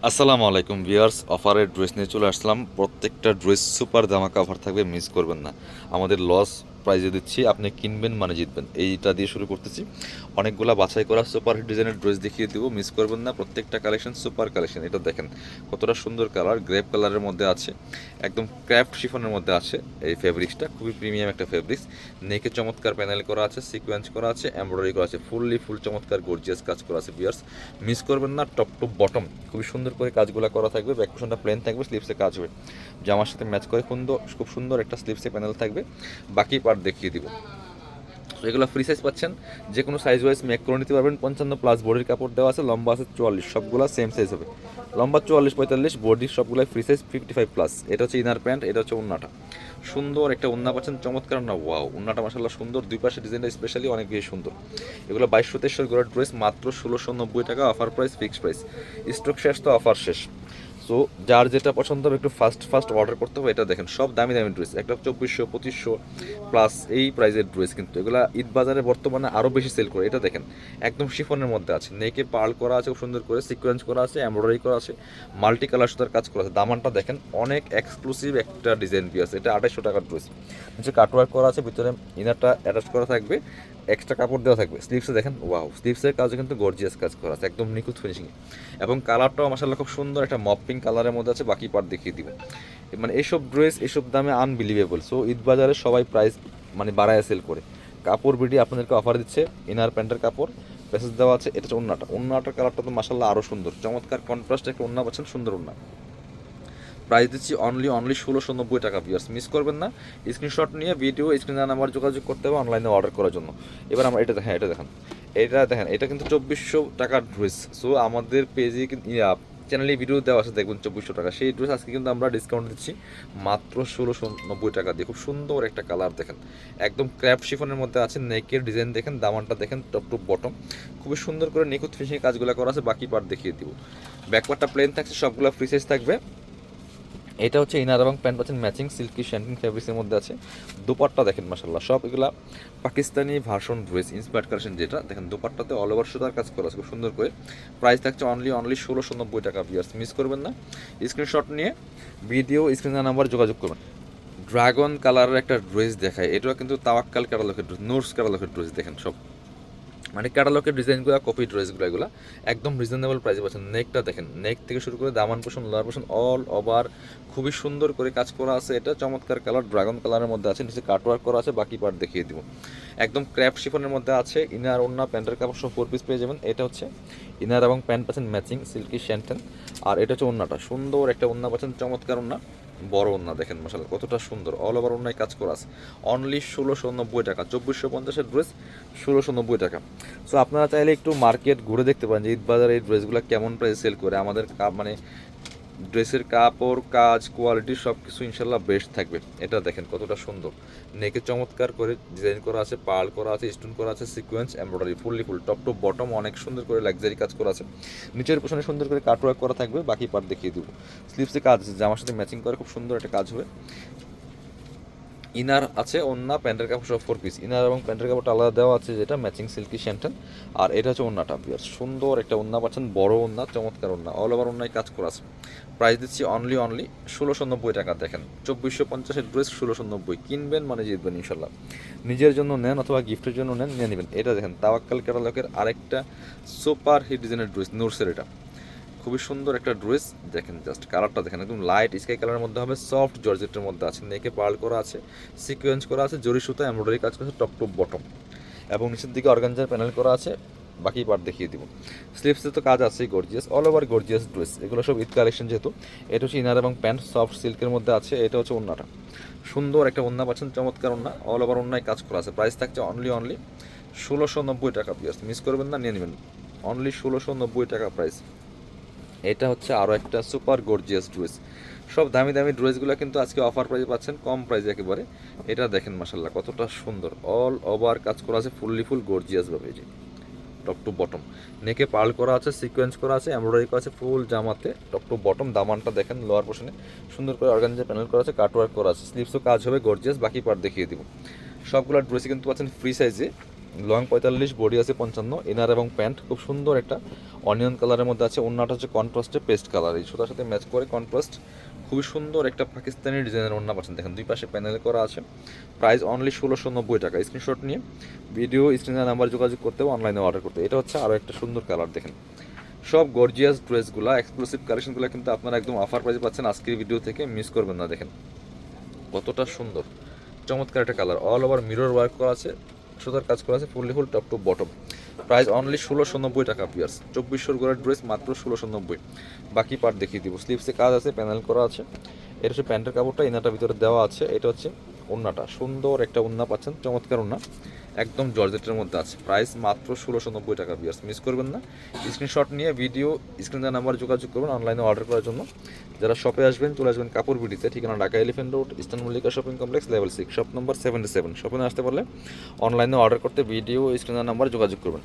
আসসালামু আলাইকুম ভিউয়ার্স, অফারের ড্রেস নিয়ে চলে আসলাম। প্রত্যেকটা ড্রেস সুপার ধামাকা অফার থাকবে, মিস করবেন না। আমাদের লস প্রাইজে দিচ্ছি, আপনি কিনবেন মানে জিতবেন, এইটা দিয়ে শুরু করতেছি। অনেকগুলা বাছাই করা সুপার হিট ডিজাইনের ড্রেস দেখিয়ে দিব, মিস করবেন না। প্রত্যেকটা কালেকশন সুপার কালেকশন। এটা দেখেন কতটা সুন্দর কালার, গ্রেপ কালারের মধ্যে আছে, একদম ক্র্যাফট শিফনের মধ্যে আছে। এই ফেব্রিক্সটা খুবই প্রিমিয়াম একটা ফেব্রিক্স। নেকে চমৎকার প্যানেল করা আছে, সিকোয়েন্স করা আছে, এমব্রয়ডারি করা আছে, ফুল চমৎকার গর্জিয়াস কাজ করা আছে ভিউয়ার্স, মিস করবেন না। টপ টু বটম খুবই সুন্দর করে কাজগুলো করা থাকবে, ব্যাক পোর্শনটা প্লেন থাকবে, স্লিপসে কাজ হবে, জামার সাথে ম্যাচ করে খুব সুন্দর একটা স্লিপসে প্যানেল থাকবে। বাকি পার্ট দেখিয়ে দিব। তো এগুলো ফ্রি সাইজ পাচ্ছেন, যে কোনো সাইজ ওয়াইজ মেক করে নিতে পারবেন। 55+ বডির কাপড় দেওয়া আছে, লম্বা আছে 44, সবগুলো সেম সাইজ হবে। লম্বা 44-45, বডির সবগুলো ফ্রি সাইজ 55+। এটা হচ্ছে ইনার প্যান্ট, এটা হচ্ছে ওন্নাটা। সুন্দর একটা ওন্না পাচ্ছেন, চমৎকার না, ওয়াও ওন্নাটা মাসাল্লাহ সুন্দর, দুই পাশে ডিজাইনটা স্পেশালি অনেক বেশি সুন্দর। এগুলো 2200-2300 গোড়ার ড্রেস, মাত্র 1690 টাকা, offer price, fixed price. Stock শেষ তো অফার শেষ। সো যার যেটা পছন্দ হবে একটু ফাস্ট অর্ডার করতে হবে। এটা দেখেন সব দামি দামি ড্রেস, একটা 2400-2500+ এই প্রাইসের ড্রেস, কিন্তু এগুলো ঈদ বাজারে বর্তমানে আরও বেশি সেল করে। এটা দেখেন একদম শিফনের মধ্যে আছে, নেকে পার্ল করা আছে, খুব সুন্দর করে সিকোয়েন্স করা আছে, এমব্রয়ডারি করা আছে, মাল্টি কালার সুতার কাজ করা আছে। দামানটা দেখেন অনেক এক্সক্লুসিভ একটা ডিজাইন দিয়ে আছে। এটা 2800 টাকার ড্রেস, নিচে কাটওয়ার্ক করা আছে, ভিতরে ইনারটা অ্যাটাচ করা থাকবে, এক্সট্রা কাপড় দেওয়া থাকবে। স্লিভসে দেখেন, ওয়াও স্লিভসের কাজও কিন্তু গর্জিয়াস কাজ করা আছে, একদম নিখুঁত ফিনিশিং। এবং কালারটাও মাসাল্লাহ খুব সুন্দর একটা মপ পিঙ্ক কালারের মধ্যে আছে। বাকি পার্ট দেখিয়ে দিব। মানে এইসব ড্রেস এইসব দামে আনবিলিভেবল। সো ঈদ বাজারে সবাই প্রাইস মানে বাড়ায় সেল করে। কাপড় বিডি আপনাদেরকে অফার দিচ্ছে, ইনার প্যান্টের কাপড় প্যাসেজ দেওয়া আছে। এটা হচ্ছে ওন্নাটার কালারটা তো মাসাল্লাহ আরও সুন্দর, চমৎকার কন্ট্রাস্ট একটা ওন্না পাচ্ছেন, সুন্দর ওন্না। প্রাইস দিচ্ছি অনলি 1690 টাকা ভিউয়ার্স, মিস করবেন না। স্ক্রিনশট নিয়ে ভিডিও স্ক্রিনে নাম্বার যোগাযোগ করতে হবে অনলাইনে অর্ডার করার জন্য। এবার আমরা এটা দেখেন, এটা কিন্তু 2400 টাকার ড্রেস। সো আমাদের পেজে কিন্তু চ্যানেলে ভিডিও দেওয়া আছে, দেখবেন 2400 টাকা। সেই ড্রেস আজকে কিন্তু আমরা ডিসকাউন্ট দিচ্ছি মাত্র 1690 টাকা দিয়ে। খুব সুন্দর একটা কালার দেখেন, একদম ক্র্যাফট শিফনের মধ্যে আছে। নেকের ডিজাইন দেখেন, দামানটা দেখেন, টপ টু বটম খুবই সুন্দর করে নিখুঁত ফিনিশিং কাজগুলো করা আছে। বাকি পার্ট দেখিয়ে দিব। ব্যাকপার্টটা প্লেন থাকছে, সবগুলো ফ্রি সাইজ থাকবে। এটা হচ্ছে ইনার এবং প্যান্ট পাচ্ছেন ম্যাচিং, সিল্কি শ্যান্টিন ফেব্রিক্সের মধ্যে আছে। দুপাট্টা দেখেন মাসাল্লাহ, সব এগুলা Pakistani version dress inspired collection. যেটা দেখেন দুপাট্টাতে অল ওভার সুতার কাজ করা আছে খুব সুন্দর করে। প্রাইস থাকছে অনলি 1690 টাকা ভিউয়ার্স, মিস করবেন না। স্ক্রিনশট নিয়ে ভিডিও স্ক্রিনের নাম্বার যোগাযোগ করবেন। ড্রাগন কালারের একটা ড্রেস দেখায়, এটাও কিন্তু তাওয়াক্কাল ক্যাটালগের ড্রেস, নুরস ক্যাটালগের ড্রেস। দেখেন সব মানে ক্যাটালগের ডিজাইনগুলো, কপি ড্রেসগুলো, এগুলো একদম রিজনেবল প্রাইসে পাচ্ছেন। নেকটা দেখেন, নেক থেকে শুরু করে দামান পোষণ, লোয়ার পোষণ অল ওভার খুবই সুন্দর করে কাজ করা আছে। এটা চমৎকার কালার, ড্রাগন কালারের মধ্যে আছে, নিচে কাটওয়ার্ক করা আছে। বাকি পার্ট দেখিয়ে দিব। একদম ক্র্যাফট শিফনের মধ্যে আছে, ইনার ওন্না প্যান্টের কাপড় সব 4 পিস পেয়ে যাবেন। এটা হচ্ছে ইনার এবং প্যান্ট পাচ্ছেন ম্যাচিং, সিল্কি শ্যান্টেন। আর এটা হচ্ছে ওন্নাটা, সুন্দর একটা ওন্না পাচ্ছেন, চমৎকার ওন্না, বড় ওন্না দেখেন মাসাল্লাহ কতটা সুন্দর, অল ওভার ওন্নায় কাজ করা আছে। অনলি 1690 টাকা, 2450-এর ড্রেস 1690 টাকা। সো আপনারা চাইলে একটু মার্কেট ঘুরে দেখতে পারেন যে ঈদ বাজারে এই ড্রেসগুলো কেমন প্রাইসে সেল করে। আমাদের মানে ড্রেসের কাপড়, কাজ, কোয়ালিটি সব কিছু ইনশাল্লাহ বেস্ট থাকবে। এটা দেখেন কতটা সুন্দর, নেকে চমৎকার করে ডিজাইন করা আছে, পার্ল করা আছে, স্টোন করা আছে, sequence, embroidery full top to bottom অনেক সুন্দর করে লাক্সারি কাজ করা আছে। নিচের পোশনে সুন্দর করে কাটওয়ার্ক করা থাকবে। বাকি পার্ট দেখিয়ে দেবো। স্লিপসে কাজ আছে, জামার সাথে ম্যাচিং করে খুব সুন্দর একটা কাজ হবে। ইনার আছে, ওন্না প্যান্টের কাপড় সব 4 পিস। ইনার এবং প্যান্টের কাপড়টা আলাদা দেওয়া আছে, যেটা ম্যাচিং সিল্কি শ্যান্টেন। আর এটা হচ্ছে ওন্নাটা বিয়ার, সুন্দর একটা ওন্না পাচ্ছেন, বড় ওন্না, চমৎকার ওন্না, অল ওভার ওন্নায় কাজ করা আছে। প্রাইস দিচ্ছি অনলি 1690 টাকা। দেখেন 2450-এর ড্রেস 1690, কিনবেন মানে জিতবেন ইনশাল্লাহ। নিজের জন্য নেন অথবা গিফটের জন্য নেন, নিয়ে নেবেন। এটা দেখেন তাওয়াক্কাল ক্যাটালগের আরেকটা সুপার হিট ডিজাইনের ড্রেস, নুরসের। এটা খুবই সুন্দর একটা ড্রেস দেখেন, জাস্ট কালারটা দেখেন, একদম লাইট স্কাই কালারের মধ্যে হবে, সফট জর্জেটের মধ্যে আছে, নেকে পার্ল করা আছে, সিকোয়েন্স করা আছে, জরি সুতা এমব্রয়ডারি কাজ করা আছে, টপ টু বটম, এবং নিচের দিকে অর্গানজার প্যানেল করা আছে। বাকি পার্ট দেখিয়ে দিব। স্লিভসে তো কাজ আছে gorgeous, all over gorgeous dress. এগুলো সব ঈদ কালেকশন যেহেতু। এটা হচ্ছে ইনার এবং প্যান্ট সফট সিল্কের মধ্যে আছে। এটা হচ্ছে ওন্নাটা, সুন্দর একটা ওন্না পাচ্ছেন, চমৎকার ওন্না, অল ওভার ওন্নায় কাজ করা আছে। প্রাইস থাকছে অনলি 1690 টাকা পিয়ার্স, মিস করবেন না, নিয়ে নেবেন। অনলি 1690 টাকা প্রাইস। এটা হচ্ছে আরও একটা সুপার গর্জিয়াস ড্রেস। সব দামি দামি ড্রেসগুলো কিন্তু আজকে অফার প্রাইসে পাচ্ছেন, কম প্রাইসে একেবারে। এটা দেখেন মাসাল্লাহ কতটা সুন্দর, অল ওভার কাজ করা আছে ফুল গর্জিয়াসভাবে। যে টপ টু বটম, নেকে পার্ল করা আছে, সিকোয়েন্স করা আছে, এমব্রয়ডারি করা আছে ফুল জামাতে, টপ টু বটম। দামানটা দেখেন, লোয়ার পোর্শনে সুন্দর করে অর্গানজা প্যানেল করা আছে, কাটওয়ার্ক করা আছে, স্লিভসও কাজ হবে গর্জিয়াস। বাকি পার্ট দেখিয়ে দিব। সবগুলো ড্রেসই কিন্তু পাচ্ছেন ফ্রি সাইজে, লং 45, বডি আছে 55, ইনার এবং প্যান্ট খুব সুন্দর একটা অনিয়ন কালারের মধ্যে আছে। ওড়নাটা হচ্ছে কন্ট্রাস্টে পেস্ট কালার, এই সুতার সাথে ম্যাচ করে কন্ট্রাস্ট খুবই সুন্দর একটা পাকিস্তানি ডিজাইনের ওড়না পাচ্ছেন। দেখেন দুই পাশে প্যানেল করা আছে। প্রাইস অনলি 1690 টাকা। স্ক্রিনশট নিয়ে ভিডিও স্ক্রিনের নাম্বার যোগাযোগ করতে হবে, অনলাইনে অর্ডার করতে। এটা হচ্ছে আরও একটা সুন্দর কালার। দেখেন সব গর্জিয়াস ড্রেসগুলো, এক্সক্লুসিভ কালেকশনগুলো কিন্তু আপনারা একদম অফার প্রাইসে পাচ্ছেন আজকের ভিডিও থেকে, মিস করবেন না। দেখেন কতটা সুন্দর চমৎকার একটা colour, all over mirror work করা আছে, সুতার কাজ করা আছে, fully full top to bottom. Price only 1690 টাকা পিয়ার্স। 2400 গোড়ার ড্রেস মাত্র 1690। বাকি পার্ট দেখিয়ে দিব। স্লিভসে কাজ আছে, প্যানেল করা আছে। এটা হচ্ছে প্যান্টের কাপড়টা, ইনারটা ভিতরে দেওয়া আছে। এটা হচ্ছে ওড়নাটা, সুন্দর একটা ওড়না পাচ্ছেন, চমৎকার ওড়না, একদম জর্জেটের মধ্যে আছে। প্রাইস মাত্র 1690 টাকা পিয়ার্স, মিস করবেন না। স্ক্রিনশট নিয়ে ভিডিও স্ক্রিনের নাম্বার যোগাযোগ করবেন অনলাইনে অর্ডার করার জন্য। যারা শপে আসবেন চলে আসবেন কাপড় বিডিতে, ঠিকানা Dhaka elephant road, eastern Mallika shopping complex, level 6, shop number 77। শপে আসতে পারলে অনলাইনে অর্ডার করতে ভিডিও স্ক্রিনের নাম্বার যোগাযোগ করবেন।